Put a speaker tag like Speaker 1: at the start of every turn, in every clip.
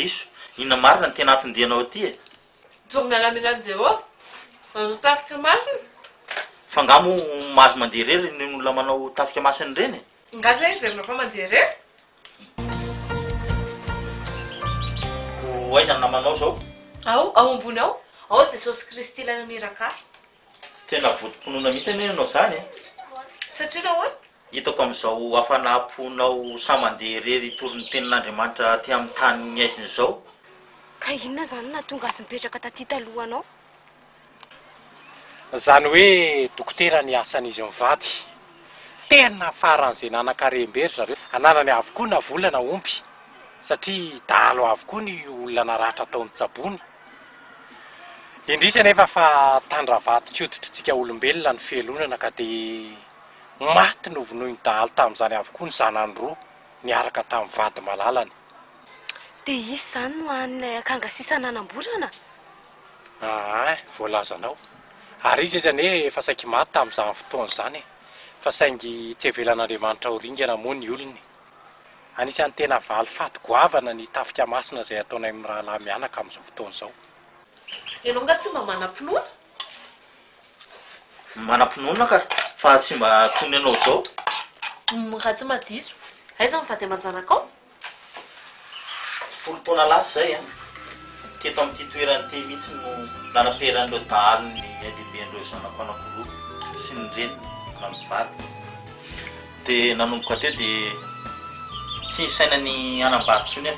Speaker 1: diso. Inona marina ny tena atondianao aty e?
Speaker 2: Jongo mialamila ny Jehova. Manao tafika masina.
Speaker 1: Fa ngamo mahazo mandeha rery ny olona manao tafika masina ireny.
Speaker 2: Ngasa izy rehefa fa mandeha rery.
Speaker 1: Ho aiza ny namanao zao?
Speaker 2: Ao ambony ao. Ao Jesosy Kristy ilay naniraka.
Speaker 1: Tena vodim-ponoana mihitsy anie ianao zany e.
Speaker 2: Satria nahoana?
Speaker 1: Hitako amin'izao hafanaponao sa mandeha rery tory ny tenin'Andriamanitra aty amin'ny tany miaiziny izao.
Speaker 3: Ka inona zany nahatonga azy mipetraka taty talohanao?
Speaker 4: Zany hoe dokotera ny asan'izy mivady. Tena faran'izay nanan-karem-bery zareo. Ananany avokoa na vola na ompy. Satria dalo avokoa ny olona naratra ataon'ny tsabony. Indrisy anefa fa tandravady koditrintsika olombelona ny felonana ka dia maty no vonoiny dahalo tamin'izany avokoa ny zanany roa niaraka tamin'ny vady malalany.
Speaker 3: Dia izy zany no an'ilay akangasisana anamborana?
Speaker 4: Voalazanao. Ary izy zany efa saiky maty tamin'izany fotoana izany. Fa saingy tsy avelan'Andriamanitra ho ringana moa ny olony. Anisan'ny tena valy faty goavana ny tafika masina izay ataonay amin'ny rahalahy mianaka amin'izao fotoana izao.
Speaker 2: Ianao nga tsy mba manam-pinoana?
Speaker 1: Manam-pinoana ka fa tsy mba tony ianao zao.
Speaker 2: Raha tsy madiso. Aiza mivady aman-janakao?
Speaker 1: 10 taona lasa zay a. Teto amin'ity toerany ty mihitsy no nanaperan'ireo dahalo ny aidiben'ireo zanako anankiroa sy ny reny nanovady. Dia nanomboka teo dia tsy nisainany anambady tsony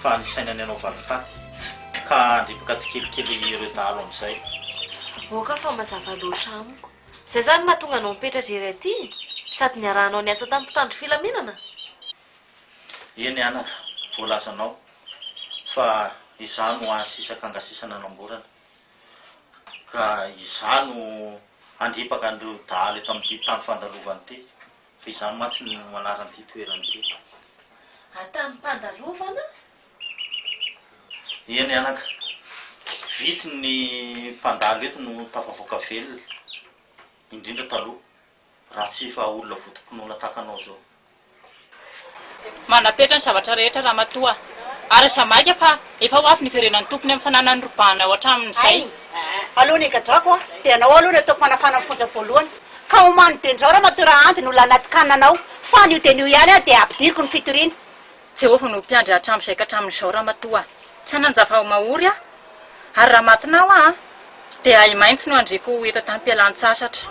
Speaker 1: fa nisainany anao valifaty. Ka andripoka tsikelikely ireo dahalo amin'izay.
Speaker 2: Oka fa mazava loatra amiko. Zay zany mahatonga anao mipetratra iry aty? Sady niarahanao niasa tamin'ny mpitandro filaminana?
Speaker 1: Eny anaka, voalazanao. Fa izany no asisaka angasisana anamborana. Ka izany no andripaka an'ireo dahalo eto amin'ity tany fandalovany ity. Fa izany mantsy no manaran'ity toerany ity.
Speaker 2: Tamin'ny mpandalovana?
Speaker 1: Eny anaka. Vitsy ny mpandalo eto no tafavoaka velona. Indrindra taloha. Raha tsy fa olona vodim-ponoana takanao zao.
Speaker 5: Manapetra ny zavatra rehetra raha matoa. Ary samaika fa efa ho afy ny verenan'ny tompony amin'ny fananany robana ao hatramin'izay.
Speaker 6: Aloha gadrako dia anao aloha no ataoko manafana ny fonja voalohany. Ka homany dian'izao raha matora anty no lanaty kananao. Fa an'io dia an'io ihany dia ampidiriko ny fitoriana.
Speaker 5: Jehovah no mpiandry hatramin'izay ka hatramin'izao raha matoa. Tsy hananjava mahory a. Ary raha matinao a dia ay maintsy no andriko eto tanim-pialan-tsasatra.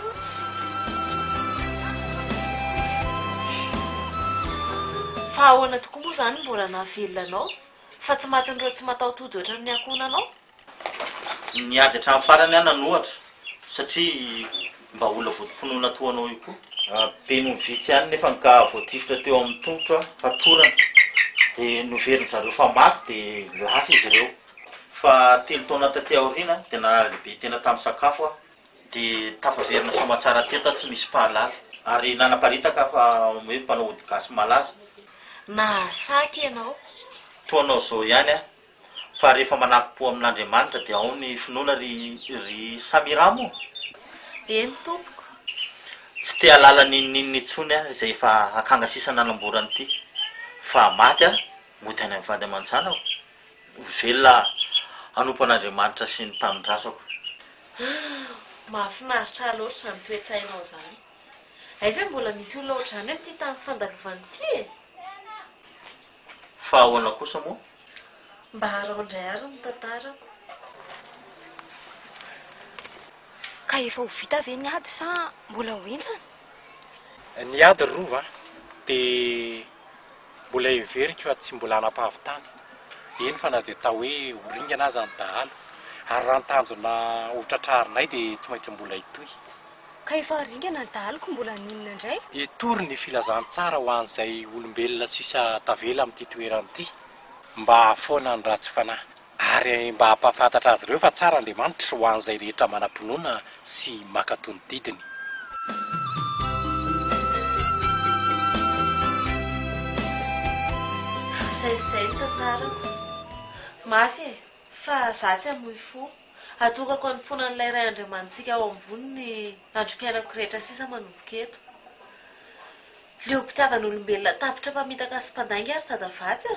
Speaker 2: Fa ahoana tokoa moa zany mbola nahavelona anao? Fa tsy matin'ireo tsy mataotody ohatry ny ankonanao?
Speaker 1: Niady hatramin'ny farany ihany nohatra. Satria mba olona vodim-ponoana toanao io koa. Be no vitsy ihany nefa ka voatifitra teo amin'ny tongotra fa torana. Dia noveriny zareo fa maty dia lasa izy ireo. Fa 3 taona taty aoriana dia nahalehibe tena tamin'ny sakafo a. Dia tafaverina somatsara teto tsy misy pahalala. Ary nanaparitaka fa hoe mpanao ody gasy malaza.
Speaker 2: Nasaky ianao?
Speaker 1: Toanao zao ihany a. Fa rehefa manaky-po amin'Andriamanitra dia ao ny finoana ry Samiramo.
Speaker 2: Eny tompoko.
Speaker 1: Tsy te halala ninninny intsony a izay efa akangasisana anamborany ity. Fa maty a, mody any amin'ny vady aman-janako. Velona hanompo an'Andriamanitra sy ny tanin-drasako.
Speaker 2: Mahafinaritra loatra izany toe-tsainao zany. Aiza mbola misy olona ohatrany amin'ity tamin'ny fandalovana ity e?
Speaker 1: Fa ahoana kosa moa?
Speaker 2: Mba haraondray ary ny tantarako.
Speaker 3: Ka efa ho vita ve ny ady sa mbola ho enjana?
Speaker 4: Ny ady rova dia mbola everiko fa tsy mbola hanapavitany. Eny fa na dia tao hoe horingana azy ny dahalo. Ary raha ny tanjona hotratrarinay dia tsy maintsy mbola hitohy.
Speaker 3: Ka efa ringana ny dahaliko mbola ninona indray?
Speaker 4: Hitory ny filazantsara ho an'izay olombelona sisa tavela amin'ity toerana ity. Mba afoana ny ratsy fanahy. Ary mba hampafantatra azy ireo fa tsara Andriamanitra ho an'izay rehetra manam-pinoana sy makatony didiny.
Speaker 2: Izay ny tantarako. Mafy e, fa za tsy hamoy fo. Atokako ny fonan'ilay ray Andriamanitsika ao ambony ny androm-piainako rehetra sisa manomboka eto. Leo mpitiavan'olombelona tapitra mpamitaka sy mpandainga ary tadavatsy a.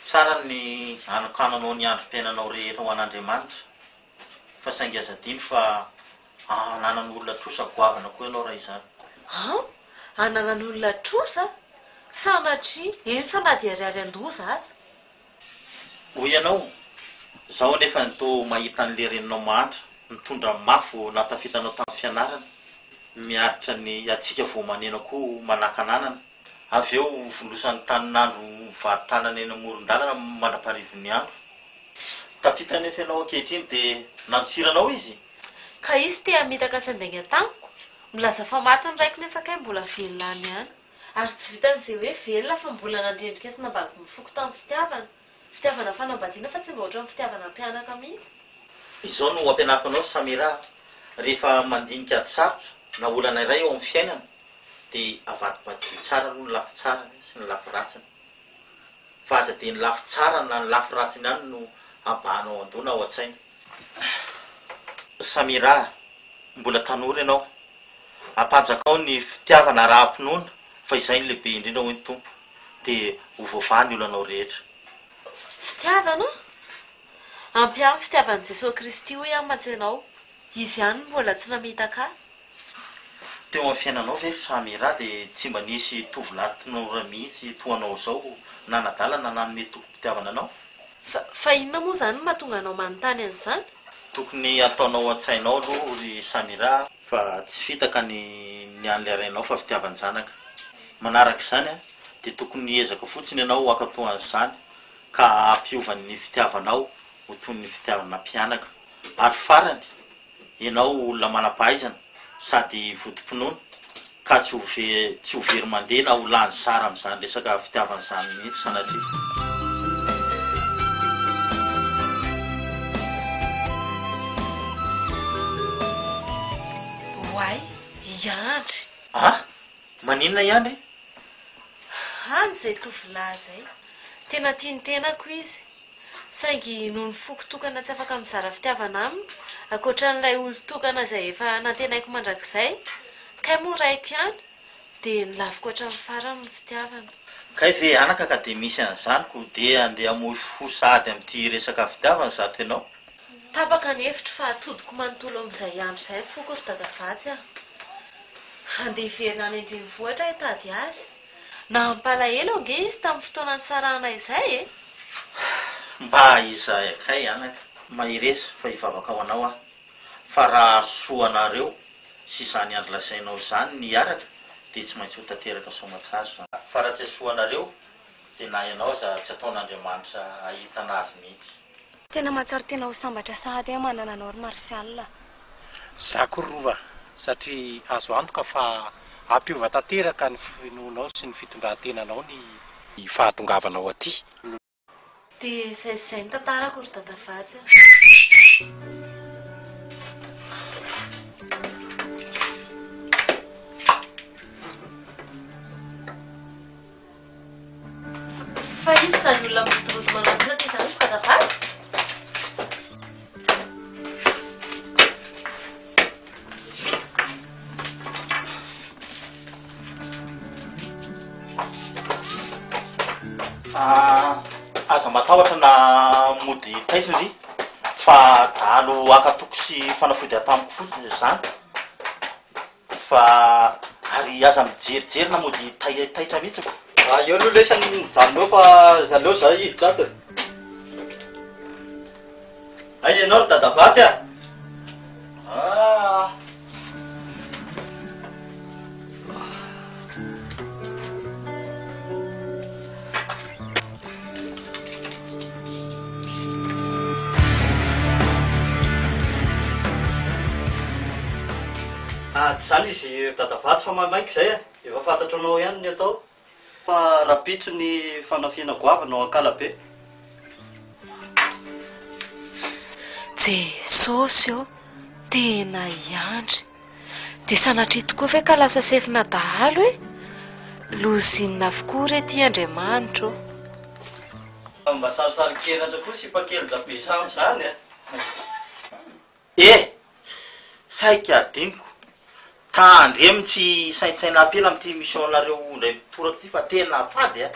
Speaker 1: tsara ny anakananao ny androm-piainanao rehetra ho an'Andriamanitra fa saingy azadiny fa ananan'olona trosa goavana koa ianao raha izany.
Speaker 2: Ananan'olona trosa sanatria eny fa na dia ariary an-doza aza.
Speaker 1: Hoy ianao zaho nefa nto mahita an'le reninao mahantra mitondra mafo natafitanao tamin'ny fianarana miaritra ny atsika vao manena koa manaka-nanana avy eo volosan'ny tanin'andro varitranana eny amoron-dalana mandraparivon'ny andro. Tafita nefa ianao ankehitriny dia nantsiranao izy.
Speaker 2: Ka izy te hamitaka sandainga tamiko milaza fa maty ny raiko nefa kay mbola velona ihany ary tsy vitan'izay hoe velona fa mbola nandrendrika sy nambadiky mifoky tamin'ny fitiavana fanambadiana fa tsy mba ohatran'ny fitiavana mpianaka mihitsy.
Speaker 1: Izao no ampianakanao Samira rehefa mandinika sarotra na olana iray eo amin'ny fiainana dia avadibadiky tsara aloha ny lafy tsara sy ny lafy ratsiny. Fa aza dia ny lafy tsara na ny lafy ratsiny ihany no abahanao andona ao an-tsaina. Samira, mbola tanora ianao. Apanjakao ny fitiavana raha-pinoana fa izay ny lehibe indrindra hoy ny tompo dia ho voavaha ny olonao rehetra.
Speaker 2: Fitiavana? Ampy amin'ny fitiavan'i Jesosy Kristy hoy ihany matsenao. Izy ihany mbola tsy namitaka.
Speaker 1: Teo amin'ny fiainanao ve Samira dia tsy mba nisy tovolahy tanora mihitsy toanao izao nanadalana nanome tokom-pitiavana anao?
Speaker 2: Fa inona moa izany mahatonga anao manontany an'izany?
Speaker 1: Tokony ataonao an-tsainao aloha ry Samira fa tsy fitaka ny an'le arainao fa fitiavany zanaka. Manaraka izany dia tokony hiezaka fotsiny ianao hakatoan'izany ka ampiovan'ny fitiavanao ho toy ny fitiavana mpianaka. Ary farany ianao olona manam-pahaizana sady vodi-pinoana ka tsy ho very mandeha na ho lany sara amin'izany resaka fitiavan'izany mihitsy sanatria.
Speaker 2: Hoay, iandry.
Speaker 1: Maninona iandry?
Speaker 2: Hany izay tovolahy izay. Tena tiany tenako izy. Saingy noho ny fokotokana tsy afaka mizara fitiavana aminy, ankoatran'ilay olo-tokana izay efa nantenaiko mandrakizay, kay moa raiko ihany, dia nilaviko ohatran'ny farany ny fitiavana.
Speaker 1: Kay ve anaka ka dia misy an'izany ko dia andeha hamoy fo sady amin'ity resaka fitiavana zato ianao?
Speaker 2: Tapaka ny hevitra fa atodiko manontolo amin'izay andro izay foko ry dadavatsy aho. Andeha hiverina any an-drenivohitra hitady azy. Na ampalahelo ange izy tamin'ny fotoana nisarahana izay e?
Speaker 1: Mba izahay kay anaka mahiresa fa hivavaka ho anao fa raha soanareo sy izany andro lasainao izany ny araka dia tsy maintsy ho tanteraka soamantsara. Fa raha tsy soanareo dia na ianao aza tsy ataon'Andriamanitra ahitana azy mihitsy.
Speaker 3: Tena mahatsara tena ho sambatra sahady manana anao ry Marsial.
Speaker 4: Za koa rova satria azo antoka fa ampiova tanteraka ny finoanao sy ny fitondran-tenanao ny fahatongavanao aty.
Speaker 2: Dia izay ny tantarako ry dadavatsy. Fa izy izany olona mirodorodo manantona ty izany ry dadavatsy?
Speaker 1: Aza matahotra na mody taitra ry fa dalo akatoko sy fanafody atamiko fotsiny izany fa ary aza mijerijery na mody taitra mihitsy ko.
Speaker 7: Eo aloha lesany mijanonao fa zaleo za hiditra ato. Aiza ianao ry dadavatsy a? Tsy zany izy dadavatsy fa mamaika izay a. Efa fantatro anao ihany ny atao. Fa rapitso ny fanafiana goavana ao ankalabe.
Speaker 2: Jesosy io tena iandry. Dia sanatria tokoa ve ka lasa sefina dahalo e? Lozinina avokoa rety Andriamanitra.
Speaker 7: Mba sarisary keratra koa sy mpakelin-jabe sam'izany a.
Speaker 1: Saika adiniko. Tandremo tsy saintsaina apela amin'ity mission-nareo indray mitoraka ity fa tena fady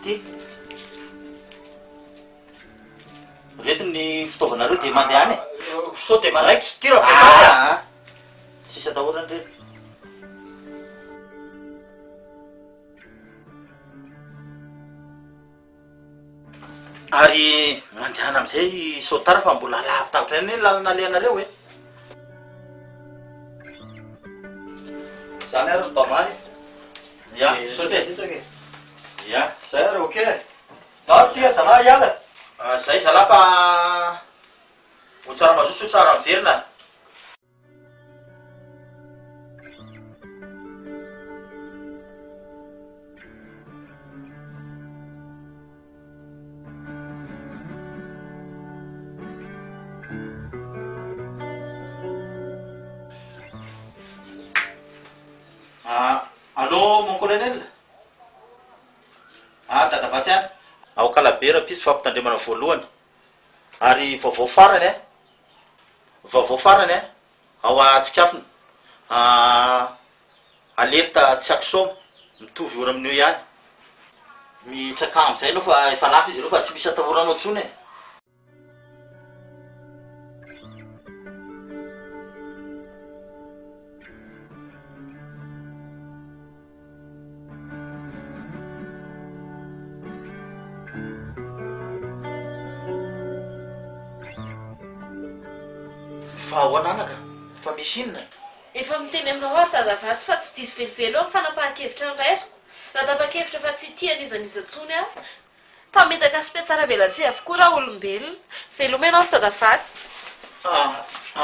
Speaker 1: ity reto ny fitaovanareo dia mandeha any
Speaker 7: sao dia maraiky ty raha
Speaker 1: sisy atahorany reto ary mandehana am'izay saotara fa mbola lavitavitra any lalana aleanareo e
Speaker 7: zany ary nybamany
Speaker 1: ya saote ya
Speaker 7: zay ary ok maro tia zala iala
Speaker 1: zay zala fa ho tsara mazoso tsara miverina allô mon colonel dadabatsy any ao kalabera pisy fampitandremana voalohany ary vaovao farany vaovao farany ao atsikafina alerta tsy aksoma mitovy ora amin'io ihany mitsaka am'izay aloha fa efa lasa izy aloha fa tsy misy atahoranao ntsony fa ho ananaka fa misy inona
Speaker 2: efa miteny aminao azy tazavatsy fa tsy diso velivelo ao ny fanapahan-kevitra ny raisiko raha tapa-kevitra fa tsy tian'izaniza ntsony aho mpametaka spetsara belatsy avokoa raha olombelona velomenao sy tadavatsy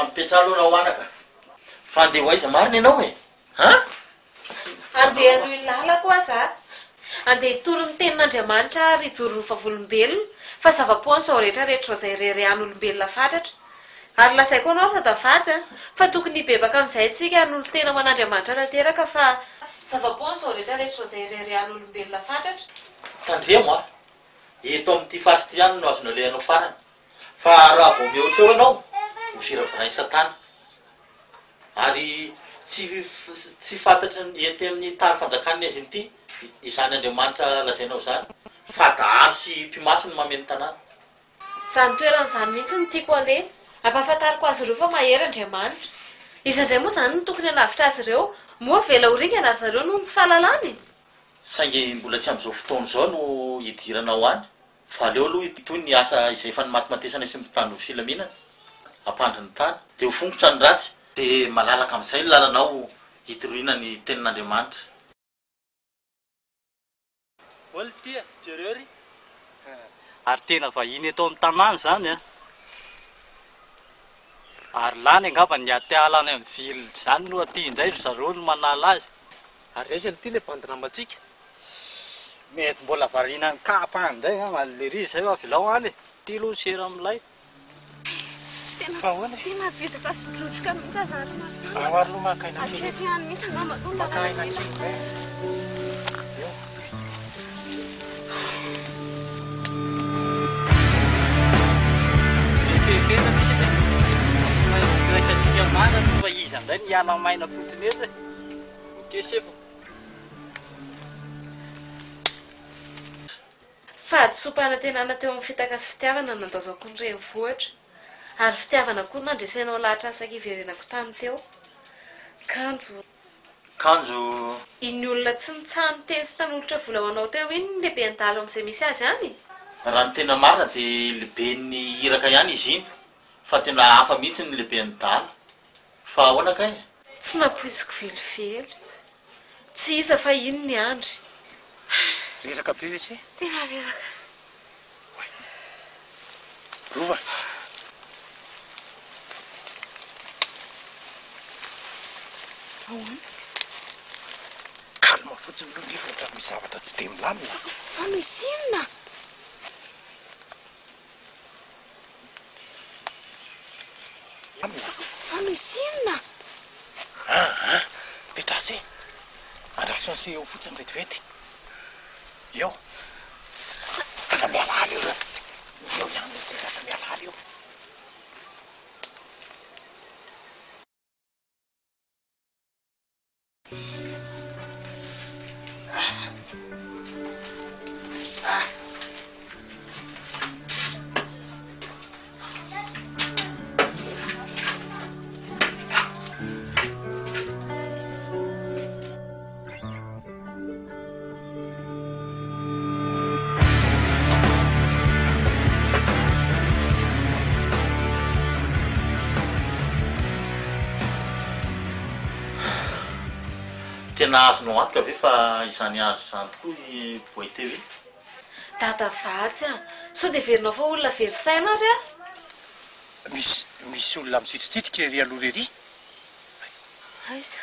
Speaker 1: ampiatsalo anao anaka fa andeha ho aiza marina ianao e
Speaker 2: andeha anohy lala koa za andeha hitory ny tenin'andriamanitra ary hijory ny favolombelona fa zava-poany zao rehetrarehetra zay rerehan'olombelona fatratra ary lasaiko anao tadavatsy fa tokony hibebaka amin'izay tsika noho ny tena man'andriamanitra tanteraka fa zava-poany zao rehetrarehetra zay rerehan'olombelona fatratra
Speaker 1: tandremo eto amin'ity fasy ty ihany no azonao lehanao farany fa raha vao mihoatra eo ianao ho firavana isatana ary tsy fantatra ety amin'ny tany fanjakany azy ity izany andriamanitra lazainao zany fa dahalo sy mpimasy no mameno tanàna
Speaker 2: zany toeran'izany mihitsy ny tiako aleha ampahafantariko azy ireo fa mahery andriamanitra izandray moa zany no tokony hanavitra azy ireo moa vela horingana azy zareo noho ny tsy fahalalany
Speaker 1: saingy mbola tsy am'izao fotoana izao no hidiranao any fa aleo aloha itoy ny asa izay efa ny matimatesana sy mitandro filaminana ampandry ny tany dia ho fongotra ny ratsy dia malalaka amin'izay ny lalanao hidorohina ny tenin'andriamanitra
Speaker 7: oly tia jerery ary tena vahiny eto amin'ny tanàny zany ary lany angamba ny atialany amin'ny vilony zany no aty indray ry zareo no manala azy
Speaker 4: ary aizany ty le bandinambatsika
Speaker 7: mety mbola variana ny kapa andray le ry zay avy lao any ty aloha sera amilay
Speaker 3: tena visaka sy bilotrika mihitsy azary marsana
Speaker 4: ao ary lo makaina
Speaker 3: atretrehany mihitsy angamba
Speaker 7: fa izy amizay ny iala maina fotsiny ety kesefa
Speaker 2: fa adisopahana tenana teo amin'ny fitaka sy fitiavana nandaozako ny renivohitra ary fitiavana koa nandresainao lahatra asaky iverenako tany teo
Speaker 1: kanjo
Speaker 2: iny olona tsy nitsahany teny sy tanolotra vola ho anao teo iny ny lehibe andalo amin'izay misy azy any
Speaker 1: raha ny tena marina dia lehibe ny iraka ihany izy iny fa tena hafa mihitsy ny lehibe ny dala fa ahoana kay
Speaker 2: tsy napoiziko velively tsy iza fa iny ny andry
Speaker 4: reraka be lesy
Speaker 2: tena reraka
Speaker 4: rova
Speaker 3: ahoana
Speaker 4: kalma fotsiny lo ny fotra misy zavatra tsy de milamina
Speaker 3: fa misy inona fa misy inona
Speaker 4: petrasy andrasasy eo fotsiny vetivety eo asa mialaly io eo ihany asa mialaly io
Speaker 1: nahazo atka ve fa izany azo izany tokoa voaiteo e
Speaker 2: Dada vatsy a sao dia verinao fa olona verisaina ry a
Speaker 4: misy olona misitritsitrika ry aloha rery
Speaker 2: aiza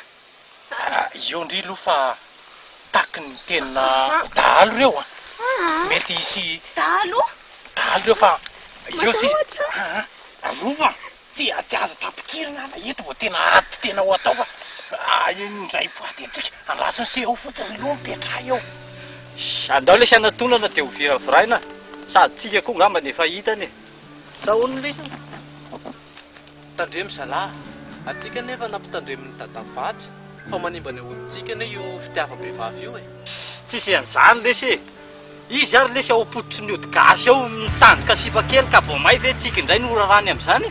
Speaker 4: eo ndry aloha fa taky ny tena dahalo reo a mety isy
Speaker 3: Dahalo
Speaker 4: reo fa eo sy rova tsy aza tapikirina na eto vao tena aty tena ho atao fa indray boaty etika andrasa se eo fotsiny loha mipetra eo
Speaker 7: andao le sianatonana dia ho viraviraina sady tsika koa ngamba ny efa hitany sa hono lesy
Speaker 8: tandremo zalahy atsika nefa nampitandremin'ny dadavatsy fa manimba ny hodintsika ne io fitiava-behivavy io e
Speaker 7: tsisy an'izany lesy izy ary lesy ao apototry ny odigasy ao mitandroka sipa kely ka vao may ve tsika indray norarany amin'izany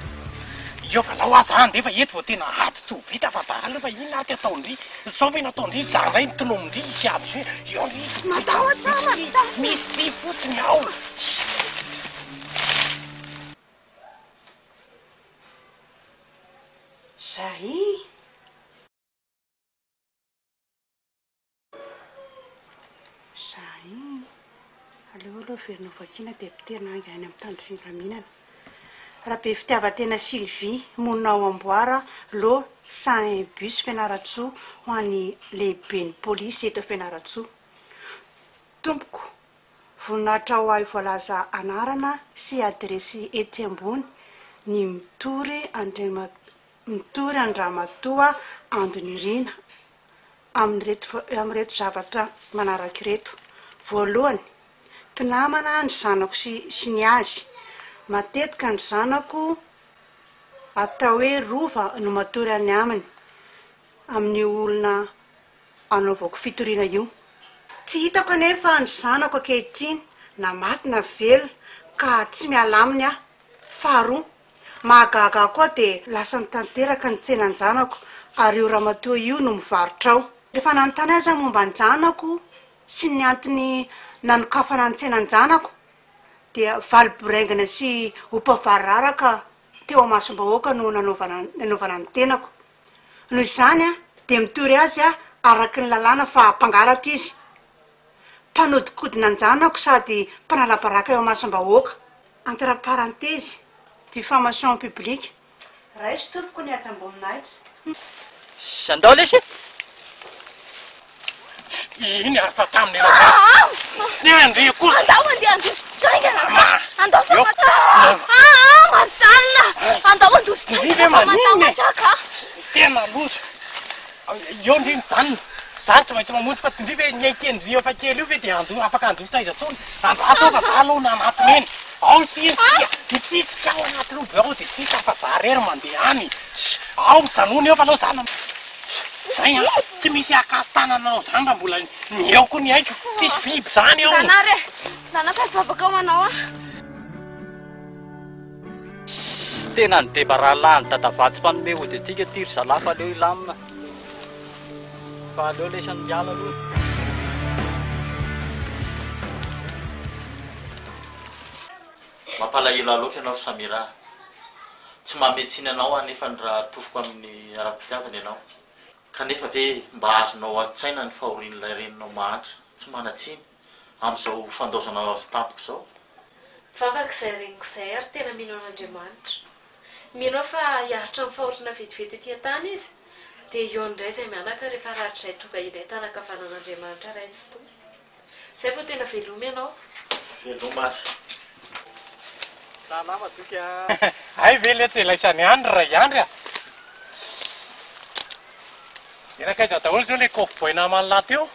Speaker 4: eo fa lao azany rehefa eto vao tena aty tsy ho vita fa dahalo fa ino aty ataondry sao ve nataondry zandray nitonomondry isy aby se eo ndry
Speaker 3: Natao tsara
Speaker 4: misy tsy fotsiny ao
Speaker 6: zay aleo aloha verinao vakina dia piterina angy any amin'ny tandro findraminana raha be fitiavatena Sylvie monao amboara lo 101 bus Fianaratsoa ho an'ny lehiben'ny polisy eto Fianaratsoa tompoko voninahitra ho ahy voalaza anarana sy adresy ety ambony ny mitory Andramatoa Andonirina amin'reto zavatra manarakireto voalohany mpinamana ny zanako sy ny azy matetika ny zanako atao hoe rova no matory any aminy amin'ny olona anaovako fitoriana io tsy hitako anefa ny zanako ankehitriny na maty na velona ka tsy miala aminy aho faharoa mahagaga koa dia lasa nitanteraka ny tsenany zanako ary io ramatoa io no mivarotra ao rehefa nanontany aza momba ny zanako sy ny antony nanokafana ny tsenany zanako dia valiboraingana sy hompavararaka teo amasom-bahoaka no nanaovana ny tenako noho izany a dia mitory azy a araky ny lalàna fa mpangalatra izy mpanodikodina ny zanako sady mpanalabaraka eo amasom-bahoaka entre parenthèse du formation publique raisy tompoko ny atsamboninaitra
Speaker 7: sandao lesy
Speaker 4: iny afa taminy ny andre kosa
Speaker 3: andao andeha andositrangaa andao marzalina andao andositrangaaka
Speaker 4: tena loso eo ndry ny janona zany tsy maintsy mamonjy fa tindry ve nyaikeny rio fa kely io ve dia afaka andositra iza tsony andrato fa za lohana anatineny ao misitsika ao anaty lobe ao dia tsika fa za rery mandeha any ao mijanona eo fa lao zana zay a tsy misy akastananao zany raha mbola ny eo koa ny haiko tsisy biby zany ao
Speaker 3: zanare zanaka babaka ao anao a
Speaker 7: tena ny debaralany dadavatsy mpanome ody atsika tiry zalahy fa aleo ilamina fa aleo lesany miala aloha
Speaker 1: mampalahelo loatra ianao Samira tsy mametsiny anao anefa ny raha tofoko amin'ny ara-pitiavana ianao kanefa ve mba azonao an-tsaina ny fahorian'ilay reninao mahantra tsy manatsiny amin'izao fandaozana azy tampoko izao
Speaker 2: vavaka izay reniko izay ary tena mino an'Andriamanitra mino fa hiaritra amin'ny fahoriana vetivety etỳ an-tany izy dia eo indray izay mianaka rehefa rahatrizay tonga ilay tanakavanan'Andriamanitra raitsy to izay vao tena velomy ianao
Speaker 1: velomasa
Speaker 7: salama zoka
Speaker 4: ay ve le tsy laisany andry ray andry a erakaiza daholo zao le kofoboina manla teo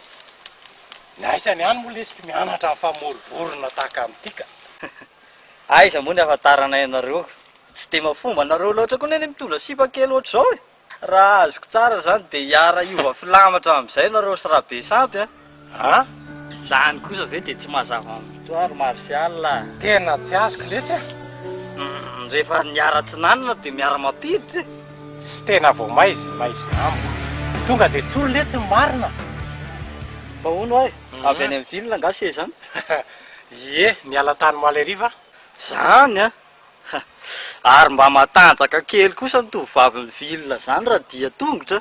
Speaker 4: naisany any moa lesy mianatra famorivorona tahaka amin'tika
Speaker 7: aiza moa ny afantaranay anareo tsy dia mafomba anareo loatra koa neny mitondra sipa kely oatra zao e raha azoko tsara zany dia hiara iova filamatra amin'izay nareo sy raha be sampy
Speaker 4: a
Speaker 7: zany kosa ve dia tsy mahazava amitoary marsiala
Speaker 4: tena tsy azoko lesy
Speaker 7: rehefa niara-tsinanana dia miara mapiditra
Speaker 4: tsy tena vao maizy namo tonga dia tsory le tsy marina
Speaker 7: fa hono ay avy any amin'ny vilona angase zany
Speaker 4: ie miala tany maleriva
Speaker 7: zany a ary mba matanjaka kely kosa ny tovavy ny vilona zany raha dia tongotra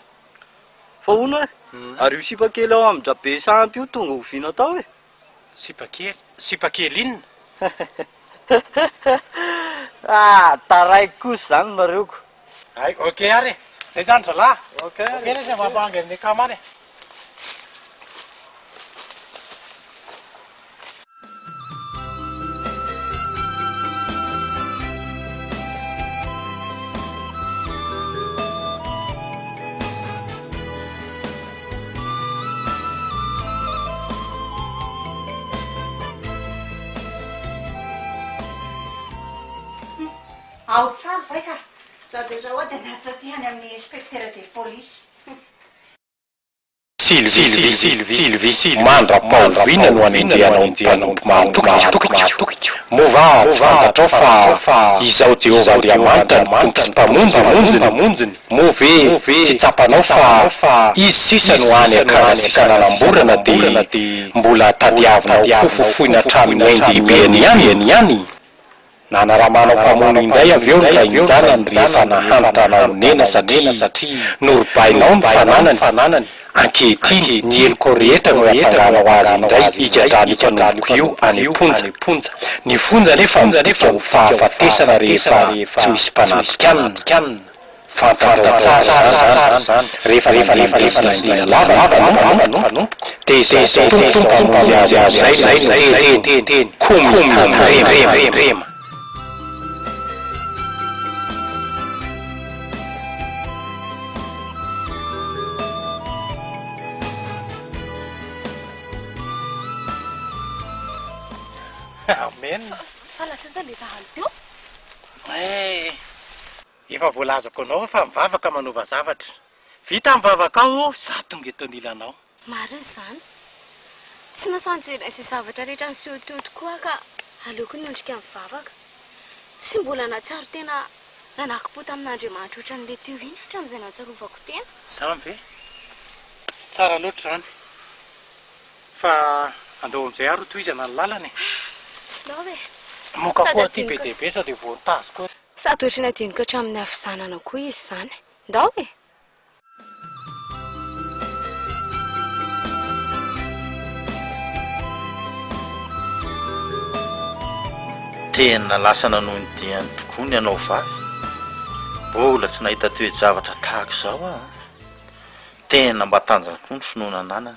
Speaker 7: fa hono ay Ary io sipakely ao amin'ny drabe sampy io tonga oviana tao e.
Speaker 4: Sipakely inona?
Speaker 7: Taraiko kosa zany mareoko.
Speaker 4: Ay, okey ary. Zay zany zalahy. Okey le zay mabangy amin'ny akamany.
Speaker 6: Ao tsara zay ka za dia zao dia natsatihany amin'ny inspecteur de police.
Speaker 4: Sylvie mandra-paoviana no anenjehanao mpanompo mova fa izao Jehovah-Andriamanitra no tompo sy mpamonjiny move fitsapanao fa izy sisa no any akana sisa nanamborana dia mbola tadiavinao fofofoina hatramin'ny haindehibeany ihany. Nanaramanao mpamono indray avy eo ny janany rehefa nahanitranao nena satria norobainao ny fananany ankehitriny ny eloko rehetra no atanganao azy indray ikadrany mpanompo io any ponja. Ny fonja nefa ho fahafatesana rehefa tsy misy mpanantikanina. Fantatao tsara zany rehefa indrina lava dia zay tompo azy zay teny komy. Amen.
Speaker 3: Falasantany le tahaloteo?
Speaker 4: Efa voalazako anao fa mivavaka manova zavatra. Vita mivavaka ao, za tonga eto anilanao.
Speaker 3: Marina zany. Tsy nasanjy izay zavatra rehetra niseho teo tokoa ka aleoko ny ondrika mivavaka. Sy mbola natsiaro tena nanaki-po tamin'Andriamanitra ohatran'ilay teo iny hatramin'izay natsarovako tena.
Speaker 4: Zany ve? Tsara loatra zany. Fa andao amin'izay ary tohizana ny lalany.
Speaker 3: Ndao ve?
Speaker 4: Moka koa aty be dia be sao dia voatazo koa.
Speaker 3: Sady ohatrany adiniko hatramin'ny hafizanana koa izy zany. Ndao ve?
Speaker 1: Tena lasa nanondiany tokoa ny anao vavy. Mbola tsy nahita toe-javatra tahaka izao a. Tena mba tanjaka koa ny finoana ananana.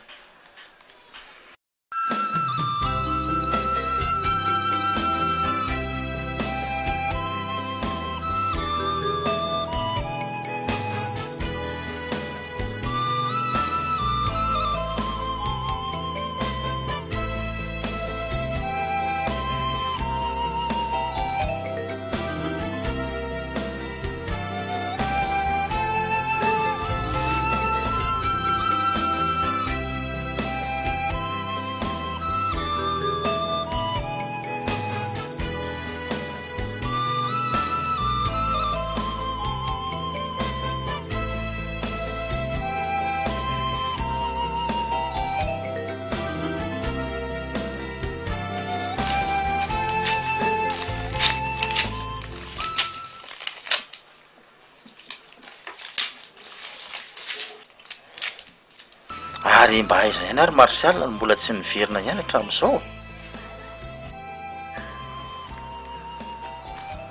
Speaker 1: Ary mba aiza ihany ary Martial no mbola tsy niverina ihany hatramin'izao.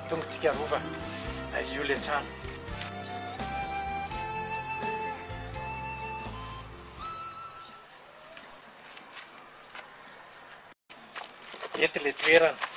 Speaker 4: Tonga tsika rova. Io le trano. Eto le toerana.